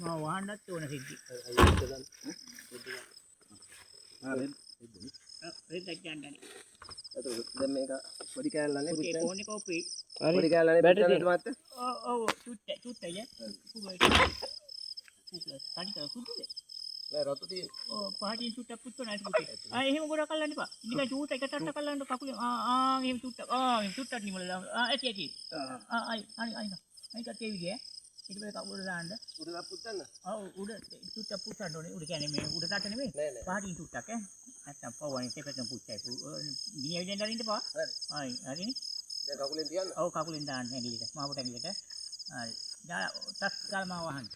මම වහන්නත් ඕන සිද්ධි. රෙද්දක් ගන්නනේ. දැන් මේක පොඩි කෑල්ලනේ පුතේ ෆෝන් එක ඔප්පි. පොඩි කෑල්ලනේ පිටන්නට මාත් ඔව් චුට්ට ය. තනි කර කුදුනේ. නෑ රතු තියෙන්නේ. ඔව් පහටින් චුට්ටක් පුච්චෝ නැති පුතේ. එහෙම ගොඩක් අල්ලන්න එපා. නිකන් චූට් එක ටට්ටක් අල්ලන්න කකුලේ. එහෙම චුට්ටක්. එහෙම චුට්ටක් නිමල දාන්න. ඇති. අනික ඒ විදිය. ඊට පස්සේ කකුල දාන්න. උඩ පුච්චන්න. ඔව් උඩ චුට්ටක් පුච්චන්න ඕනේ. උඩ කියන්නේ මේ උඩ තට නෙමෙයි. පහටින් චුට්ටක් නැත්තම් පවන්නේ තෙපෙන් පුච්චයි. ගිනි ඇවිදින්න අරින්න එපා. හරි. හරිනේ. දැන් කකුලෙන් තියන්න. ඔව් කකුලෙන් දාන්න ඇඟිල්ලට. මාවට ඇඟිල්ලට. හරි. දාලා ටස් ගාලා මාව වහන්න.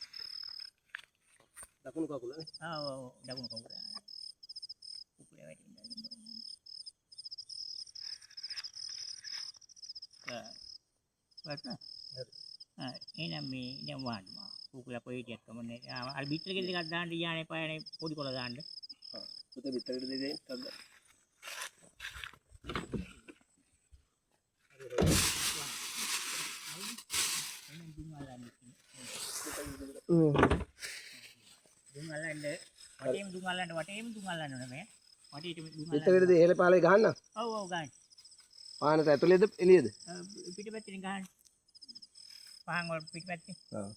දකුණු කකුලනේ. ඔව් දකුණු කකුල. කුකුලේ වැටින්න අරින්න. හරි. එහෙනම් මේ දැන් වහන්න මා. කුකුල කොහෙටියක් කමන්නේ. අර බිත්තර ගෙඩි ටිකක් දාන්න ඊයානේ පායනේ පොඩි කොළ දාන්න. පුතේ පිටරට දෙන්න ටක්. දුම් අල්ලන්න වටේම දුම් අල්ලන්න ඕනේ මේ. වටේට දුම් අල්ලන්න. පිටරට දෙහෙල පාලේ ගහන්න. ඔව් ගන්න. පානට ඇතුලේද එළියේද? පිටපැත්තෙන් ගහන්න. පහන් වල පිටපැත්තේ. ඔව්.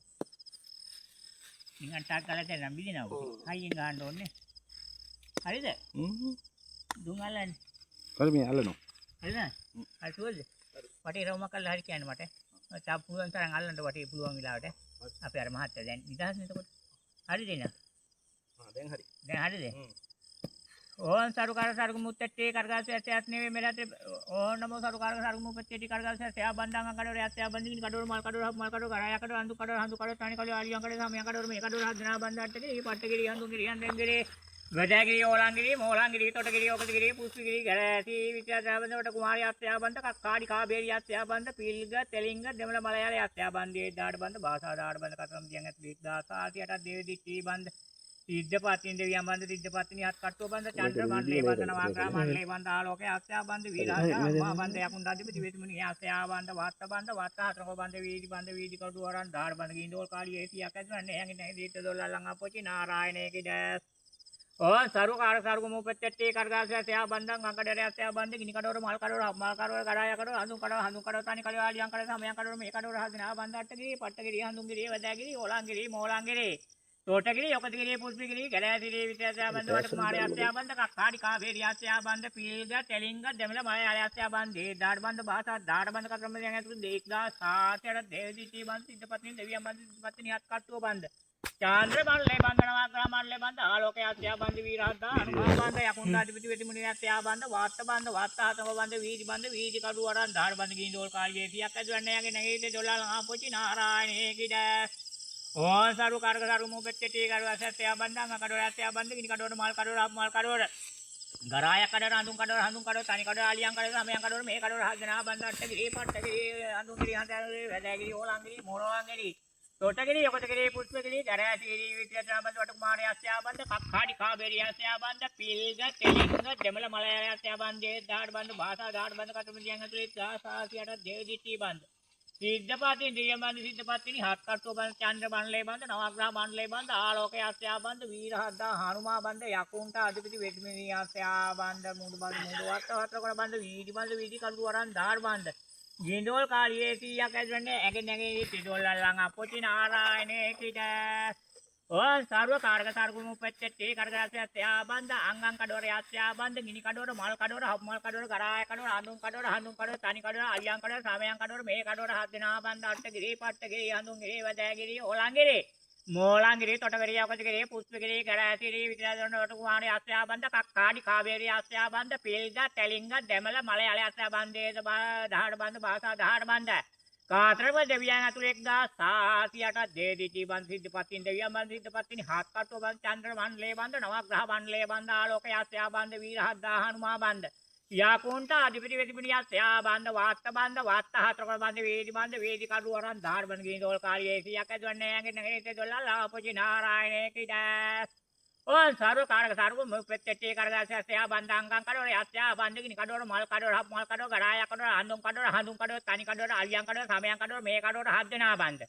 නිකන් ටක් ගාලා දැන් බිලිනවා. හයියෙන් ගහන්න ඕනේ. හරිද? දුම් අල්ලන්න. හරි මේ අල්ලනවා. හරිද? හරි සුවල්ද? වටේ රවුමක් අල්ලලා හරි කියන්න මට. තාප් පුළුවන් තරම් අල්ලන්න වටේ පුළුවන් වෙලාවට. අපි අර මහත්තයා දැන් නිදහස්නේ එතකොට. හරිද එන? දැන් හරි. දැන් හරිද? ඕන් සරුකාර මුත්තේ කරගාසයත් නෙවෙයි මෙලට ඕනම සරුකාර මුත්තේ කරගාසය සයා බන්දාංග කඩවල යත්යා බන්දින කඩවල මල් කඩවල ගරාය කඩවල අඳු කඩවල තනි කඩවල ආලියන් කඩවල සමයන් කඩවල මේ කඩවල හදනා බන්දාට්ටේ මේ පට්ටගිරි හඳුන්ගිරි හන්දෙන්ගිරි ගජාගිරි ඕලංගිරි මොලංගිරි තොටගිරි ඔකදගිරි පුස්විගිරි ගරාති විත්‍යාසා බන්දවට කුමාරි යත්යා බන්ද කක්කාඩි කාබේරි යත්යා බන්ද පිල්ග තෙලින්ග දෙමළ මලයාල යත්යා බන්දේ දාඩ බන්ද භාෂා දාඩ බන්ද කතරම් දියන් ඇත් 1088 දේවදිට්ටි බන්ද සිද්ධපත්තින් දෙවියන් බන්ද සිද්ධපත්තිනි හත් කට්ටුව බන්ද චන්ද්‍ර මණ්ඩලේ බන්ද නවග්‍රහ මණ්ඩලේ බන්ද ආලෝකයේ අස්යා බන්ද වීරාජා අම්මා බන්ද යකුණ්ඩ අධිපති වෙතුමුනි අස්යා බන්ද වාත්ත බන්ද වාත්ත හතරක බන්ද වීදි කඩු වරන් දාඩ බන්ද ගින්දෝල් කාලිය 100ක් ඇතුළන්නේ යන්නේ නැහැ දීත දොල්ලල්ලන් අපොචි නාරායණේ කිදස් ඕ සරුකාර සරුගු මුපෙත්තේ කරගාසය සයා බන්දන් අංකඩරය අස්යා බන්ද ගිනි කඩවර මල් කඩවර ගරාය කඩවර හඳුන් කඩවර තනි කඩවල ආලියන් කඩවල සමයන් කඩවල මේ කඩවල හදනා බන්දට්ටගිරි පට්ටගිරි හඳුන්ගිරි වදාගිරි ඕලංගිරි මොලංගිරි තෝටගිරි ඔකදගිරි පුස්පිගිරි ගලෑසිරි විත්‍යාසා බන්ද වට කුමාරය අස්යා බන්ද කක්කාඩි කාබේරි අස්යා බන්ද පිල්ග තෙලින්ග දෙමළ මලයාල අස්යා බන්දේ දාඩ බන්ද භාෂා දාඩ බන්ද කතරම් දෙයන් ඇතුළු 1007 දේවදිටි බන්ද සිද්ධපත්තිනි දෙවියන් බන්ද සිද්ධපත්තිනි හත් කට්ටුව බන්ද චාන්ද්‍ර මණ්ඩලේ බන්ද නවග්‍රහ මණ්ඩලේ බන්ද ආලෝකයේ අස්යා බන්ද වීරහද්දා අනුභව බන්ද යකුණ්ඩ අධිපති වෙතිමුනි අස්යා බන්ද වාත්ත බන්ද වාත්ත හතම බන්ද වීදි කඩු වරන් දාඩ බන්ද ගින්දෝල් කාලියේ 100ක් ඇතුළන්නේ යගේ නැගීතේ දොල්ලල් ආපොචි නාරායණේ කිදස් ඕන් සරු මුපෙත්තේ කරගාසය බන්දාංග කඩවල අස්යා බන්ද ගිනි කඩවල මල් කඩවල ගරාය කඩවල හඳුන් කඩවල තනි කඩවල ආලියන් කඩවල සමයන් කඩවල මේ කඩවල හදනා බන්දට්ටගිරි පට්ටගිරි හඳුන්ගිරි හඳාරි වැදගිරි ඕලංගිරි මොරවංගිරි තොටගිරි ඔකටගිරි පුස්පගිරි ගරාසිරි විත්‍යාසා බන්ද වට කුමාරය අස්යා බන්ද කක්කාඩි කාබේරි අස්යා බන්ද පිල්ග තෙලින්ග දෙමළ මලයාල අස්යා බන්දේ දාඩ බන්ද භාෂා දාඩ බන්ද කතරම් දියන් ඇතුලේ 1088 දේවදිට්ටි බන්ද සිද්ධපත්තිනි දෙවියන් බන්ද සිද්ධපත්තිනි හත් කට්ටුව බන්ද චන්ද්‍ර මණ්ඩලේ බන්ද නවග්‍රහ මණ්ඩලේ බන්ද ආලෝකයේ අස්යා බන්ද වීරහද්දා හනුමා බන්ද යකුණ්ට අධිපති වෙතිමුනි අස්යා බන්ද මුඩු වත්ත හතර බන්ද වීදි කඩු වරන් දාඩ බන්ද ගින්දෝල් කාලියේ 100ක් ඇතුළන්නේ ඇගේ නැගේ තිදොල්ලල්ලන් අපොචි නාරායණේ කිදස් ඕන් සරුකාර මුපෙත්තේ කරගාසය සයා බන්ද අංගං කඩවර යස්යා බන්ද ගිනි කඩවර මල් කඩවර ගරාය කඩවර හඳුන් කඩවර තනි කඩවර ආලියන් කඩවර සමයන් කඩවර මේ කඩවර හදනා බන්ද අට්ටගිරි පට්ටගිරි හඳුන්ගිරි වදාගිරි ඕලංගිරි මොලංගිරි තොටගිරි ඔකදගිරි පුස්පගිරි ගරාසිරි විත්‍යාසන වට කුමාරය අස්යා බන්ද කක්කාඩි කාබේරි අස්යා බන්ද පිල්ග තෙලින්ග දෙමළ මලයාල අස්යා බන්දේ දහඩ බන්ද භාෂා දහඩ බන්ද කාතරම දෙවියන් ඇතුළේ 1088 දේදිටි බන්ද සිද්ධපත්තිනි දෙවියන් බන්ද සිද්ධපත්තිනි හත් කට්ටුව බන්ද චන්ද්‍ර මණ්ඩලේ බන්ද නවග්‍රහ මණ්ඩලේ බන්ද ආලෝකයේ අස්යා බන්ද වීරහද්දා හනුමා බන්ද යකුණ්ට අධිපති වෙතිමුනි අස්යා බන්ද වාත්ත හතරක බන්ද වීදි කඩු වරන් දාඩ බන්ද ගින්දෝල් කාලියේ 100ක් ඇතුළන්නේ යගේ නැගේ දොල්ලල් ආපොචි නාරායණේ කිදස් ඕන් සරු මුපෙත්තේ කරගාසය සයා බන්දාංගං කඩවල අස්යා බන්ද ගිනි කඩවල මල් කඩවල ගරාය කඩවල හඳුන් කඩවල තනි කඩවල ආලියන් කඩවල සමයන් කඩවල මේ කඩවල හදනා බන්ද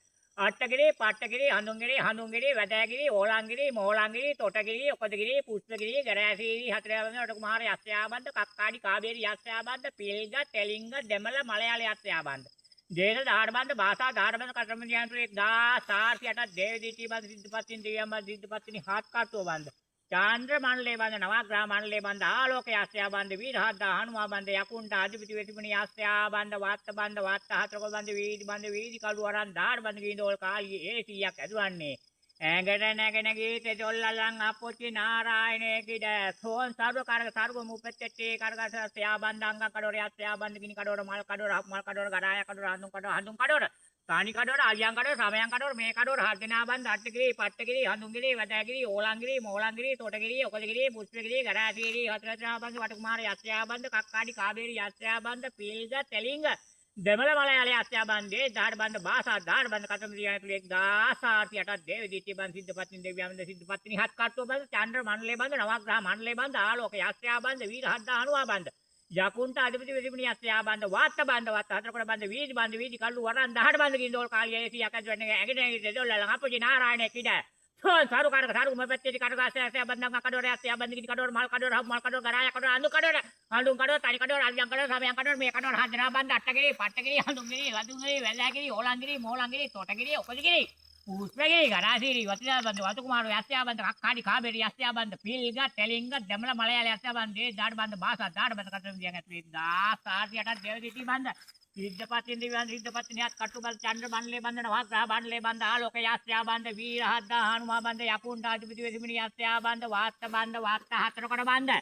අට්ටගිරි, පට්ටගිරි, හඳුන්ගිරි, වැදෑගිරි, ඕලංගිරි, මෝලංගිරි, තොටගිරි, ඔකදගිරි, පුස්පගිරි, ගරෑසීරි, හතරයාබන්ද, ඔටකුමාර යස්සයාබන්ද, කක්කාඩි, කාබේරි යස්සයාබන්ද, පිල්ග, තෙලිංග, දෙමළ, මලයාල යස්සයාබන්ද. දේශ දාඩබන්ද, භාෂා දාඩබන්ද, කටරම දියන්තුරු 1408 දේවදීටි බන්ද, සිද්ධපත්තින් දිව්‍යම් බන්ද, සිද්ධපත්තිනි හත්කට්ටුව බන්ද. චාන්ද්‍ර මණ්ඩලේ බන්ද, නවග්‍රහ මණ්ඩලේ බන්ද, ආලෝක යස්සයාබන්ද, වීරහද්ද, හනුමා බන්ද, යකුන්ට අධිපති වෙතිමුනි යස්සයාබන්ද, වාත්ත බන්ද, වාත්ත හතරක බන්ද, වීදි කළු අරන් දාඩබන්ද ගින්දෝල් කාලියේ 100ක් ඇදුවන්නේ. ඇඟට නැගෙන ගීත ජොල්ලලන් අපොච්චි නාරායණේ කිඩ සෝන් සර්ව කාරක සර්ව මුපෙත්තේ කරගස සයාබන්ද අංග කඩොර යස්සයාබන්ද ගිනි කඩොර මල් කඩොර මල් කඩොර ගරාය කඩොර හඳුන් කඩොර කාණි කඩොර අලියන් කඩොර සමයන් කඩොර මේ කඩොර හර්ධනාබන්ද අට්ටගිරි පට්ටගිරි හඳුන්ගිරි වැදෑගිරි ඕලංගිරි මෝලංගිරි තොටගිරි ඔකදගිරි පුස්පගිරි ගරාසීරි හතරතරාබන්ද වටකුමාර යස්සයාබන්ද කක්කාඩි කාබේරි යස්සයාබන්ද පිල්ග තෙලිංග දෙමළ මලයාල යස්සයාබන්දේ දාඩබන්ද භාෂා දාඩබන්ද කතම දියතුරු 1408 දේවදීටි බන්ද සිද්ධපත්තින් දෙවියන්ද සිද්ධපත්තිනි හත් කට්ටුව බන්ද චන්ද්‍ර මණ්ඩලේ බන්ද නවග්‍රහ මණ්ඩලේ බන්ද ආලෝක යස්සයාබන්ද වීරහද්ද හනුවා බන්ද යකුන්ට අධිපති වෙතිමුනි යස්සයාබන්ද වාත්ත බන්ද වාත්ත හතරකොට බන්ද වීදි කල්ලු වරන් 18 බන්ද ගින්දෝල් කාලියේ 100ක් ඇදුවන්නේ ඇඟට දෙදොල්ලන් අපොචි නාරායණේ කිඩ සෝන් සරු කාරක සරු මෙපැත්තේ කඩගාසය බන්දන් කඩොර යස්සයාබන්ද ගිනි කඩොර මල් කඩොර මල් කඩොර ගරාය කඩොර හඳුන් කඩොර තනි කඩොර අලියන් කඩොර සමයන් කඩොර මේ කඩොර හදනාබන්ද අට්ටගිරි පට්ටගිරි හඳුන්ගිරි වදුන්ගිරි වැල්ලාගිරි ඕලංගිරි මෝලංගිරි තොටගිරි ඔකදගිරි පුස්පගිරි ගරාසීරි වතිදාබන්ද වතුකුමාර යස්සයාබන්ද කක්කාඩි කාබේරි යස්සයාබන්ද පිල්ග තෙලිංග දෙමළ මලයාල යස්සයාබන්ද දාඩබන්ද භාෂා දාඩබන්ද කතරම් දියන් ඇතුලේ 1408 දේවදීටි බන්ද සිද්ධපත්තින් දිව්‍යන් සිද්ධපත්තිනි හත් කට්ටු බන්ද චන්ද්‍ර මණ්ඩලේ බන්ද නවග්‍රහ මණ්ඩලේ බන්ද ආලෝක යස්සයාබන්ද වීරහද්ද හනුමා බන්ද යකුන්ට අධිපති වෙතිමුනි යස්සයාබන්ද වාත්ත හතරකට බන්ද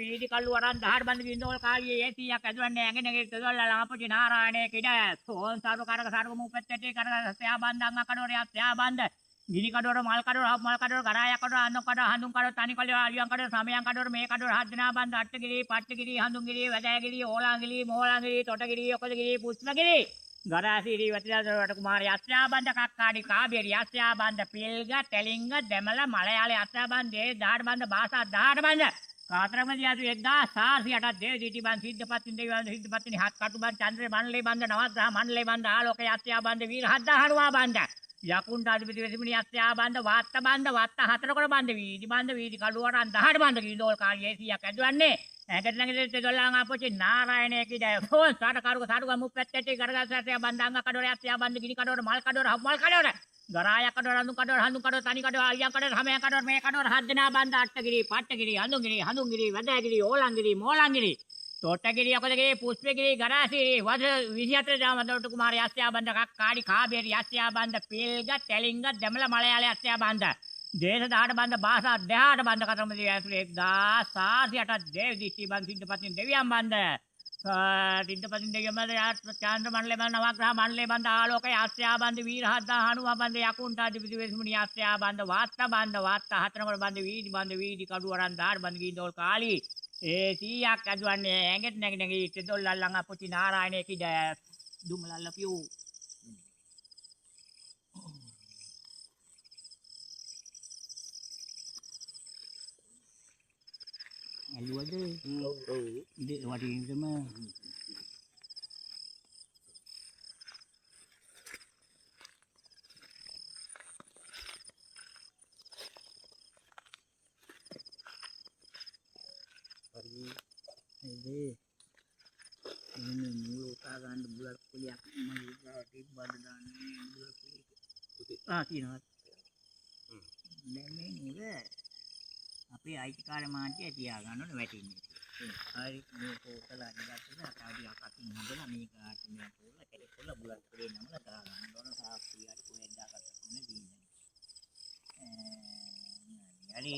වීදි කල්ලු වරන් 18 බන්ද ගින්දෝල් කාලියේ 100ක් ඇදුවන්නේ ඇඟෙනගේ තෙදොල්ල ලාපොචි නාරායණේ කිඩ සෝන් සර්ව කාරක සර්ව මුපෙත්තේ කරගසයාබන්ද අංග කඩොර යස්සයාබන්ද ගිනි කඩොර මල් කඩොර ගරාය කඩොර හඳුන් කඩොර තනි කඩොර අලියන් කඩොර සමයන් කඩොර මේ කඩොර හදනාබන්ද අට්ටගිරි පට්ටගිරි හඳුන්ගිරි වැදෑගිරි ඕලාංගිරි මෝලාංගිරි තොටගිරි ඔකදගිරි පුස්පගිරි ගරාසීරි වතිදාදර වටකුමාර යස්සයාබන්ද කක්කාඩි කාබේරි යස්සයාබන්ද පිල්ග තෙලිංග දෙමළ මලයාල යස්සයාබන්දේ දාඩබන්ද භාෂා දාඩබන්ද කාතරම දියතු 1408 දේවදීටි බන්ද සිද්ධපත්තින් දෙවියන් සිද්ධපත්තිනි හත් කට්ටු බන්ද චන්ද්‍ර මණ්ඩලේ බන්ද නවග්‍රහ මණ්ඩලේ බන්ද ආලෝක යස්සයාබන්ද වීරහද්ද හනුවා බන්ද යකුන්ට අධිපති වෙතිමුනි යස්සයාබන්ද වාත්ත හතරකට බන්ද වීදි කළු වරන් 18 බන්ද ගින්දෝල් කාලියේ 100ක් ඇදුවන්නේ ඇඟට නැගිට දෙදොල්ලන් අපොචි නාරායණේ කිඩ සෝන් සාඩ මුප්පැත්තේ කරගසය බන්දාංග කඩොර යස්සයාබන්ද ගිනි කඩොර මල් කඩොර ගරාය කඩොර හඳුන් කඩොර තනි කඩොර අලියන් කඩොර සමයන් කඩොර මේ කඩොර හදනාබන්ද අට්ටගිරි පට්ටගිරි හඳුන්ගිරි වැදෑගිරි ඕලංගිරි මෝලංගිරි තොටගිරි ඔකදගිරි පුස්පගිරි ගරාසීරි වද 24 දාමදොට කුමාර යස්සයාබන්ද කක්කාඩි කාබේරි යස්සයාබන්ද පිල්ග තෙලිංග දෙමළ මලයාල යස්සයාබන්ද දේශ දාඩබන්ද භාෂා 18 බන්ද කතරම දියතුරු 1408 දේවදීටි බන්ද සිද්ධපත්තින් දෙවියන් බන්ද සිද්ධපත්තින් දෙවියන් බන්ද චාන්ද්‍ර මණ්ඩලේ බන්ද නවග්‍රහ මණ්ඩලේ බන්ද ආලෝක යස්සයාබන්ද වීරහද්ද හනුමා බන්ද යකුන්ට අධිපති වෙතිමුනි යස්සයාබන්ද වාත්ත හතරකට බන්ද වීදි කඩු වරන් 18 බන්ද ගින්දෝල් කාලි 100ක් ඇදුවන්නේ ඇඟට නැගිනගේ තෙදොල්ලන් අපොචි නාරායණේ කිඩ දුමලල්ල පියු අලුවද වටින්දම ini mulu kagan bulan kuliah mau di badan ini නෙමෙයි අපි අයිතිකාර මාත්‍ය තියා ගන්න ඕනේ වැටෙන්නේ. හරි මේ පොතලා ඉඳලා තාඩිය අකින් හදලා මේක ආත්මය පොල්ල කෙලෙ පොල්ල බුලත් පොලේ නමලා දා ගන්න ඕන සාක්ෂි හරි කොහෙන්ද දාගත්ත කොනේ දින්නේ. හරි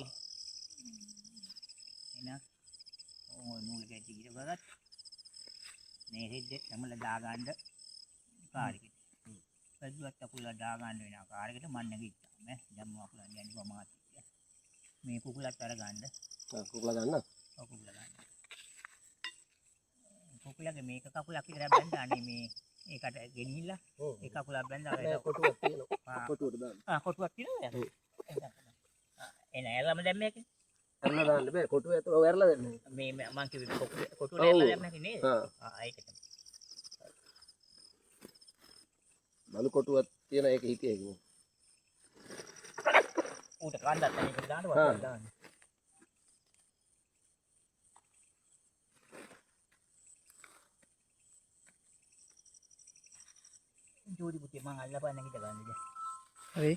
එන ඕ නූල් ගැටි ඉර බලත් මේ හෙද්දේ නමලා දා ගන්න කාර්යෙට. පැදුවත් අකුල දා ගන්න වෙන කාර්යයකට මන් නැගිට්ටා මේ දැන් මොකක්ද යන්නේ කොමාත් මේ කුකුලත් අරගන්න. කුකුලා ගන්න. කුකුලා ගන්න. කුකුලගේ මේක කකුලක් විතර බැඳ අනේ මේ ඒකට ගෙනිහිල්ලා ඒ කකුලක් බැඳලා ඒක කොටුවක් තියෙනවා. කොටුවට දාන්න. කොටුවක් තියෙනවද? එන ඇරලම දැන් මේක. ඇරලා දාන්න බෑ. කොටුව ඇතුළ ඇරලා දෙන්න. මේ මං කිව්වේ කොටුවට ඇරලා දැම්මක නේද? ඒක තමයි. බලු කොටුවත් තියෙන ඒක හිතේ ඒක. ඌට කන්දක් නැහැ ඒක දාන්න හා. වතුර දාන්න. ජෝඩි පුතේ මං අල්ලපන්න හිට ගන්නද. හරි